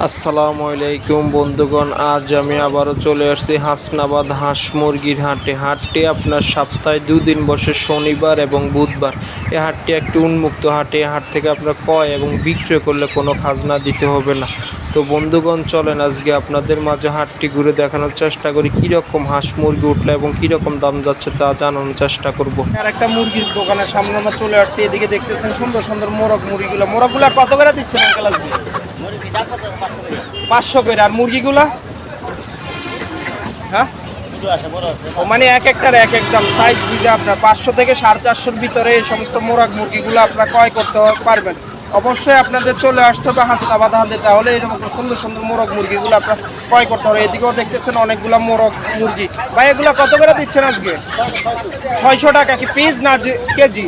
আসসালামু আলাইকুম বন্ধুগণ, আজ আমি আবারও চলে আসছি হাসনাবাদ হাঁস মুরগির হাটটি আপনার সপ্তাহে দুদিন বসে শনিবার এবং বুধবার। এই হাটটি একটি উন্মুক্ত হাট। এই হাট থেকে আপনার ক্রয় এবং বিক্রয় করলে কোনো খাজনা দিতে হবে না। তো বন্ধুগণ, চলেন আজকে আপনাদের মাঝে হাটটি ঘুরে দেখানোর চেষ্টা করি কীরকম হাঁস মুরগি উঠলো এবং কীরকম দাম যাচ্ছে তা জানানোর চেষ্টা করব। আর একটা মুরগির দোকানের সামনে আমরা চলে আসছি। এদিকে দেখতেছেন সুন্দর সুন্দর মুরগিগুলো কত করে দিচ্ছেন আঙ্কেল আজকে? 500 করে। আর মুরগিগুলা? হ্যাঁ, ও মানে এক একটার এক এক দাম, সাইজ বুঝে আপনার 500 থেকে 450-র ভিতরে এই সমস্ত মুরগিগুলো আপনারা ক্রয় করতে পারবেন। অবশ্যই আপনাদের চলে আসতে হবে হাসনাবাদ হাটে, তাহলে এরকম সুন্দর সুন্দর মুরগিগুলো আপনার ক্রয় করতে হবে। এদিকেও দেখতেছেন অনেকগুলো মুরগি। ভাই এগুলো কত করে দিচ্ছেন আজকে? 600 টাকা। কি পিস না কেজি?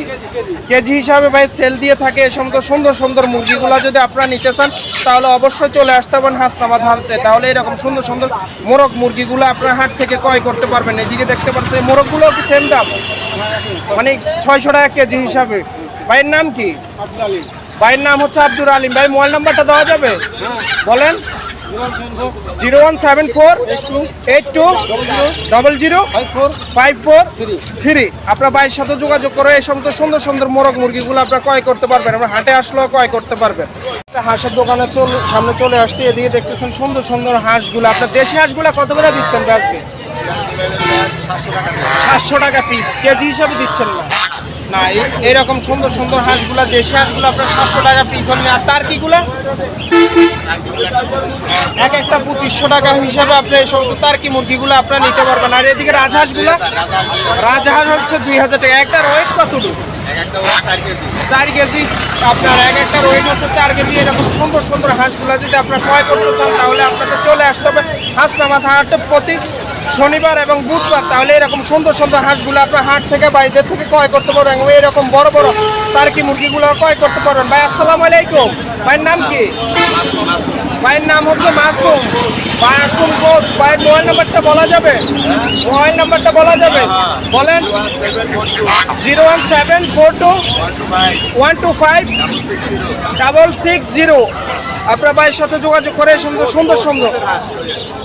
কেজি হিসাবে ভাই সেল দিয়ে থাকে। এই সমস্ত সুন্দর সুন্দর মুরগিগুলো যদি আপনারা নিতে চান তাহলে অবশ্যই চলে আসতে পারেন হাসনাবাদ হাটে, তাহলে এরকম সুন্দর সুন্দর মুরগিগুলো আপনার হাট থেকে ক্রয় করতে পারবেন। এদিকে দেখতে পাচ্ছেন এই মোরগগুলো কি সেম দাম, মানে 600 টাকা কেজি হিসাবে। ভাইয়ের নাম কি? ভাইয়ের নাম হচ্ছে আব্দুর আলিম। ভাই মোবাইল নাম্বারটা দেওয়া যাবে? বলেন। 017482005453। আপনার ভাইয়ের সাথে যোগাযোগ করে এই সমস্ত সুন্দর সুন্দর মুরগিগুলো আপনারা ক্রয় করতে পারবেন। আমরা হাটে আসলেও ক্রয় করতে পারবেন। হাঁসের দোকানে সামনে চলে আসছি। এদিকে দেখতেছেন সুন্দর সুন্দর হাঁসগুলো। আপনার দেশি হাঁসগুলো কত করে দিচ্ছেন আজকে? 700 টাকা পিস। কেজি হিসাবে দিচ্ছেন না? না, এরকম সুন্দর সুন্দর হাঁসগুলা, দেশি হাঁসগুলো আপনার 700 টাকা পিস হলে। আর তার কিগুলা এক একটা 2500 টাকা হিসাবে আপনি এই সমস্ত তার্কি মুরগিগুলো আপনারা নিতে পারবেন। আর এদিকে রাজহাঁস হচ্ছে 2000 টাকা। একটা ওয়েট কতটুকু? 4 কেজি। আপনার এক একটা ওয়েট হচ্ছে 4 কেজি। এরকম সুন্দর সুন্দর হাঁসগুলা যদি আপনার ক্রয় করতে চান তাহলে আপনাদের চলে আসতে হবে হাসনাবাদ হাটে প্রতি শনিবার এবং বুধবার। তাহলে এরকম সুন্দর সুন্দর হাঁসগুলো আপনার হাট থেকে বাইরের থেকে ক্রয় করতে পারবেন এবং এরকম বড় বড় তার্কি মুরগিগুলো ক্রয় করতে পারবেন। ভাই আসসালামু আলাইকুম। ভাইয়ের নাম কি? ভাইয়ের নাম হচ্ছে মাসুম। ভাইয়ের মোবাইল নাম্বারটা বলা যাবে? মোবাইল নাম্বারটা বলা যাবে? বলেন। 01742125660। আপনার ভাইয়ের সাথে যোগাযোগ করে সুন্দর সুন্দর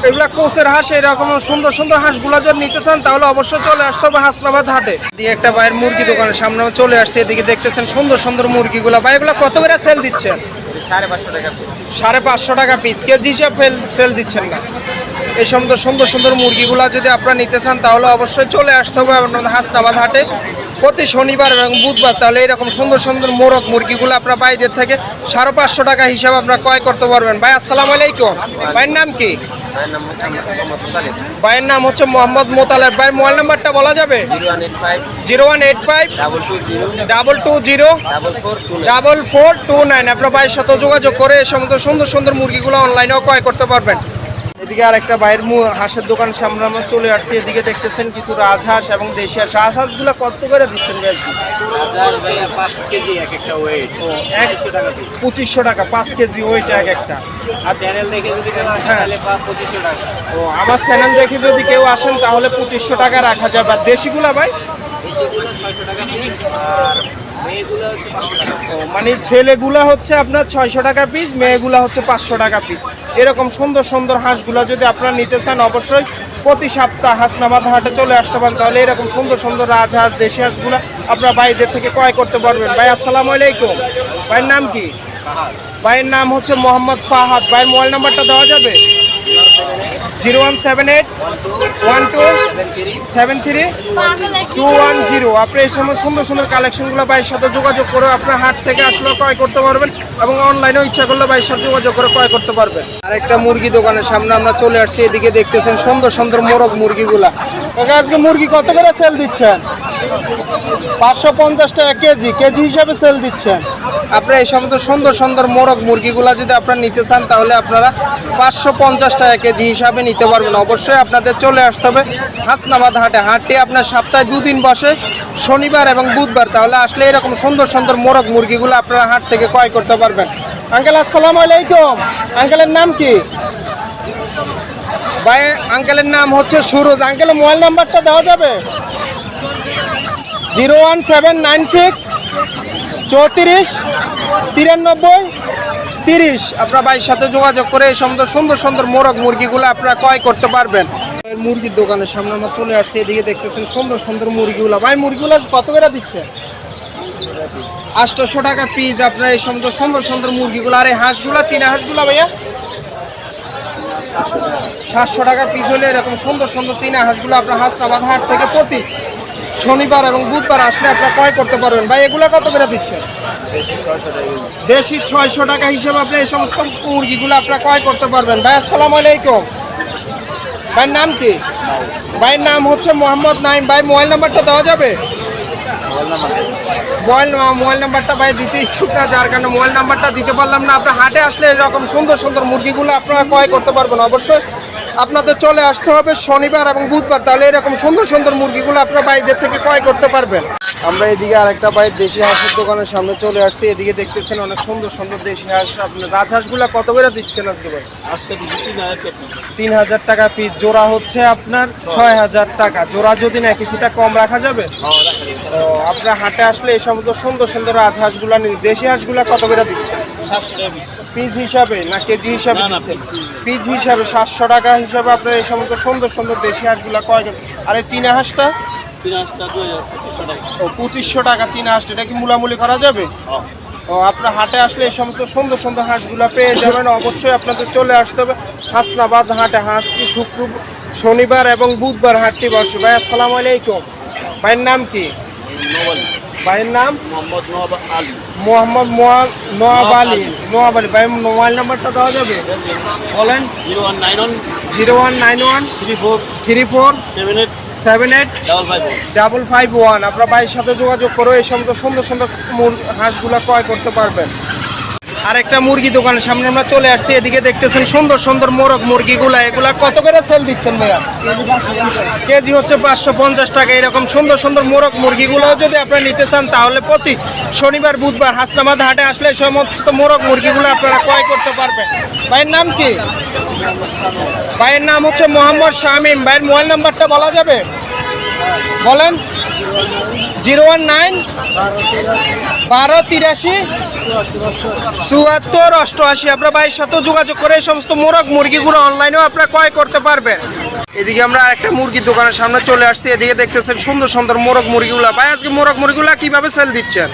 এগুলা কোচের হাঁস, এরকম সুন্দর সুন্দর হাঁসগুলো যদি নিতে চান তাহলে অবশ্যই চলে আসতে হবে হাসনাবাদ হাটে। দিয়ে একটা ভাইয়ের মুরগি দোকানের সামনে চলে আসছে। এদিকে দেখতেছেন সুন্দর সুন্দর মুরগিগুলো। ভাই এগুলো কত করে সেল দিচ্ছেন? 550 টাকা পিস। কেজি হিসাবে সেল দিচ্ছেন না? এই সমস্ত সুন্দর সুন্দর মুরগিগুলো যদি আপনারা নিতে চান তাহলে অবশ্যই চলে আসতে হবে আপনাদের হাসনাবাদ হাটে প্রতি শনিবার এবং বুধবার। তাহলে এরকম সুন্দর সুন্দর মুরগিগুলো আপনার বাইরের থেকে 550 টাকা হিসাবে আপনারা ক্রয় করতে পারবেন। ভাই আসসালামু আলাইকুম। ভাইয়ের নাম কি? ভাইয়ের নাম হচ্ছে মোহাম্মদ মোতালেব। ভাই মোবাইল নাম্বারটা বলা যাবে? 0185220429। আপনার ভাইয়ের সাথে যোগাযোগ করে এই সমস্ত সুন্দর সুন্দর মুরগিগুলো অনলাইনেও ক্রয় করতে পারবেন। এদিকে আর একটা ভাইয়ের হাঁসের দোকান সামনে আমরা চলে আসছি। এদিকে দেখতেছেন কিছু রাজহাঁস এবং দেশি হাঁস। হাঁসগুলো কত করে দিচ্ছেন? 2500 টাকা 5 কেজি ওয়েট এক একটা। আর চ্যানেল দেখে যদি ও আমার চ্যানেল দেখে যদি কেউ আসেন তাহলে 2500 টাকা রাখা যাবে। আর দেশিগুলা ভাই? মানে ছেলেগুলা হচ্ছে আপনার 600 টাকা পিস, মেয়েগুলা হচ্ছে 500 টাকা পিস। এরকম সুন্দর সুন্দর হাঁসগুলো যদি আপনারা নিতে চান অবশ্যই প্রতি সপ্তাহ হাসনাবাদ হাটে চলে আসতে পারেন। তাহলে এরকম সুন্দর সুন্দর রাজহাঁস, দেশি হাঁসগুলো আপনারা বাইরের থেকে ক্রয় করতে পারবেন। ভাই আসসালামু আলাইকুম। ভাইয়ের নাম কি? ভাইয়ের নাম হচ্ছে মোহাম্মদ ফাহাদ। ভাইয়ের মোবাইল নাম্বারটা দেওয়া যাবে? 01781273210। আপনি এই সময় সুন্দর সুন্দর কালেকশনগুলো ভাইয়ের সাথে যোগাযোগ করে আপনার হাট থেকে আসলেও ক্রয় করতে পারবেন এবং অনলাইনেও ইচ্ছা করলে ভাইয়ের সাথে যোগাযোগ করে ক্রয় করতে পারবেন। আরেকটা মুরগি দোকানের সামনে আমরা চলে আসছি। এদিকে দেখতেছেন সুন্দর সুন্দর মুরগিগুলা। আজকে মুরগি কত করে সেল দিচ্ছেন? 550 টাকা কেজি। কেজি হিসাবে সেল দিচ্ছেন। আপনারা এই সমস্ত সুন্দর সুন্দর মুরগিগুলা যদি আপনারা নিতে চান তাহলে আপনারা 550 টাকা কেজি হিসাবে নিতে পারবেন। অবশ্যই আপনাদের চলে আসতে হবে হাসনাবাদ হাটে। হাটটি আপনার সপ্তাহে দুদিন বসে, শনিবার এবং বুধবার। তাহলে আসলে এরকম সুন্দর সুন্দর মুরগিগুলো আপনারা হাট থেকে ক্রয় করতে পারবেন। আঙ্কেল আসসালামু আলাইকুম। আঙ্কেলের নাম কি? ভাই আঙ্কেলের নাম হচ্ছে সুরজ। আঙ্কেলের মোবাইল নাম্বারটা দেওয়া যাবে? 01796 34 93 30। আপনার ভাইয়ের সাথে যোগাযোগ করে এই সমস্ত সুন্দর সুন্দর মোরগ মুরগিগুলো আপনারা ক্রয় করতে পারবেন। মুরগির দোকানের সামনে আমরা চলে আসছি, এদিকে দেখতেছেন সুন্দর সুন্দর মুরগিগুলো। ভাই মুরগিগুলো কত করে দিচ্ছে? 800 টাকা পিস। আপনার এই সমস্ত সুন্দর সুন্দর মুরগিগুলো। আর এই হাঁসগুলো, চীনা হাঁসগুলো ভাইয়া 700 টাকা পিস হলে এরকম সুন্দর সুন্দর চীনা হাঁসগুলো আপনার হাসনাবাদ হাট থেকে প্রতি শনিবার এবং বুধবার আসলে আপনারা ক্রয় করতে পারবেন। ভাই এগুলো কত করে দিচ্ছেন? দেশি 600 টাকা হিসেবে আপনি এই সমস্ত মুরগিগুলো আপনারা ক্রয় করতে পারবেন। ভাই আসসালামু আলাইকুম। ভাইয়ের নাম কি? ভাইয়ের নাম হচ্ছে মোহাম্মদ নাইম। ভাই মোবাইল নাম্বারটা দেওয়া যাবে? মোবাইল নাম্বারটা ভাই দিতে ইচ্ছুক না, যার কারণে মোবাইল নাম্বারটা দিতে পারলাম না। আপনার হাটে আসলে এরকম সুন্দর সুন্দর মুরগিগুলো আপনারা ক্রয় করতে পারবেন। অবশ্যই আপনাদের চলে আসতে হবে শনিবার এবং বুধবার, তাহলে এরকম সুন্দর সুন্দর মুরগিগুলো আপনারা ভাইদের থেকে ক্রয় করতে পারবেন। আমরা এদিকে আরেকটা ভাই দেশি হাঁসের দোকানের সামনে চলে আসছি, এদিকে দেখতেছেন অনেক সুন্দর সুন্দর দেশি হাঁস। আপনার রাজহাঁসগুলো কত করে দিচ্ছেন আজকে ভাই? আজকে 3000 টাকা পিস। জোড়া হচ্ছে আপনার 6000 টাকা। জোড়া যদি না কিছুটা কম রাখা যাবে? ও, আপনার হাটে আসলে এই সমস্ত সুন্দর সুন্দর রাজহাঁসগুলো নিয়ে। দেশি হাঁসগুলো কত করে দিচ্ছেন? পিস হিসাবে না কেজি হিসাবে দিচ্ছেন? পিস হিসাবে 700 টাকা হিসাবে আপনার এই সমস্ত সুন্দর সুন্দর দেশি হাঁসগুলো কয়। আর এই চীনা হাঁসটা? ও 2500 টাকা চীনা হাঁসটা। এটা কি মূলামূলি করা যাবে? ও, আপনার হাটে আসলে এই সমস্ত সুন্দর সুন্দর হাঁসগুলো পেয়ে যাবেন। অবশ্যই আপনাদের চলে আসতে হবে হাসনাবাদ হাটে। হাঁসটি শনিবার এবং বুধবার হাটটি বসে। ভাই আসসালামু আলাইকুম। ভাইয়ের নাম কি? ভাইয়ের নাম মোহাম্মদ নোয়াব আলী। ভাই মোবাইল নাম্বারটা দেওয়া যাবে? বলেন। 0191 34 78 551। আপনার ভাইয়ের সাথে যোগাযোগ করো, এই সমস্ত সুন্দর সুন্দর হাঁসগুলো ক্রয় করতে পারবেন। আরেকটা মুরগি দোকানের সামনে আমরা চলে আসছি, এদিকে দেখতেছেন সুন্দর সুন্দর মোরগ মুরগিগুলা। এগুলা কত করে সেল দিচ্ছেন ভাইয়া? কেজি হচ্ছে 550 টাকা। এরকম সুন্দর সুন্দর মোরগ মুরগিগুলো যদি আপনারা নিতে চান, তাহলে প্রতি শনিবার বুধবার হাসনাবাদ হাটে আসলে এই সমস্ত মোরগ মুরগিগুলো আপনারা ক্রয় করতে পারবেন। ভাইয়ের নাম কি? ভাইয়ের নাম হচ্ছে মোহাম্মদ শামীম। ভাইয়ের মোবাইল নাম্বারটা বলা যাবে? বলেন। 019 12 83 74 88। আপনার ভাইয়ের সাথে যোগাযোগ করে এই সমস্ত মোরগ মুরগিগুলো অনলাইনেও আপনারা ক্রয় করতে পারবেন। এদিকে আমরা একটা মুরগির দোকানের সামনে চলে আসছি, এদিকে দেখতেছেন সুন্দর সুন্দর মোরগ মুরগিগুলো। ভাই আজকে মোরগ মুরগিগুলো কিভাবে সেল দিচ্ছেন?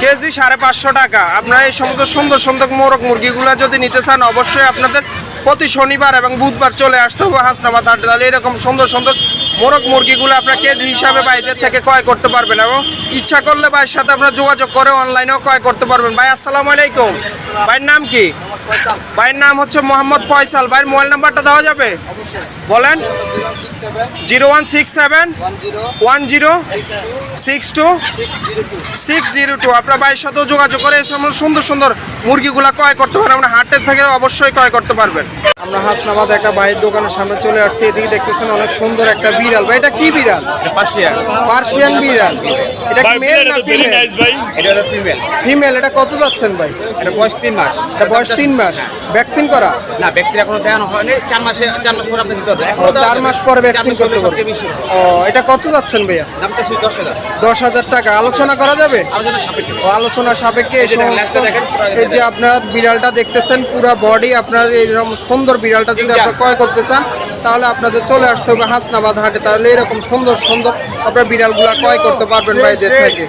কেজি 550 টাকা। আপনারা এই সমস্ত সুন্দর সুন্দর মোরগ মুরগিগুলো যদি নিতে চান, অবশ্যই আপনাদের প্রতি শনিবার এবং বুধবার চলে আসতে হবে হাসনাবাদ হাটে। তাহলে এরকম সুন্দর সুন্দর মোরগ মুরগিগুলো আপনারা কেজি হিসাবে ভাইদের থেকে ক্রয় করতে পারবেন, এবং ইচ্ছা করলে ভাইয়ের সাথে আপনারা যোগাযোগ করে অনলাইনেও ক্রয় করতে পারবেন। ভাই আসসালামু আলাইকুম। ভাইয়ের নাম কি? ভাইয়ের নাম হচ্ছে মোহাম্মদ ফয়সাল। ভাইয়ের মোবাইল নাম্বারটা দেওয়া যাবে? বলেন। 0167 10 62 602। আপনার ভাইয়ের সাথেও যোগাযোগ করে এই সমস্ত সুন্দর সুন্দর মুরগিগুলা ক্রয় করতে পারবেন। আমরা হাটের থেকে অবশ্যই ক্রয় করতে পারবেন। আমরা হাসনাবাদ একটা ভাইয়ের দোকানের সামনে চলে আসছি, এদিকে দেখতেছেন অনেক সুন্দর একটা বিড়াল। ভাই এটা কি বিড়াল? পার্সিয়ান বিড়াল। এটা কি মেল না ফিমেল? এটা হলো ফিমেল। ফিমেল। এটা কত যাচ্ছেন ভাই? এটা বয়স 3 মাস। এটা বয়স 3 মাস। ভ্যাকসিন করা? না, ভ্যাকসিন এখনো দেওয়া হয়নি। 4 মাস পর আপনি দিতে হবে। ও, 4 মাস পরে ভ্যাকসিন করতে হবে। ও, এটা কত যাচ্ছেন ভাইয়া? দামটা 10,000। 10,000 টাকা। আলোচনা করা যাবে? আলোচনা সাপেক্ষে। ও, আলোচনা সাপেক্ষে। এই সমস্ত দেখেন, এই যে আপনারা বিড়ালটা দেখতেছেন পুরো বডি, আপনার এইরকম সুন্দর বিড়ালটা যদি আপনারা ক্রয় করতে চান, তাহলে আপনাদের চলে আসতে হবে হাসনাবাদ হাটে। তাহলে এরকম সুন্দর সুন্দর আপনারা বিড়ালগুলা ক্রয় করতে পারবেন ভাইদের থেকে।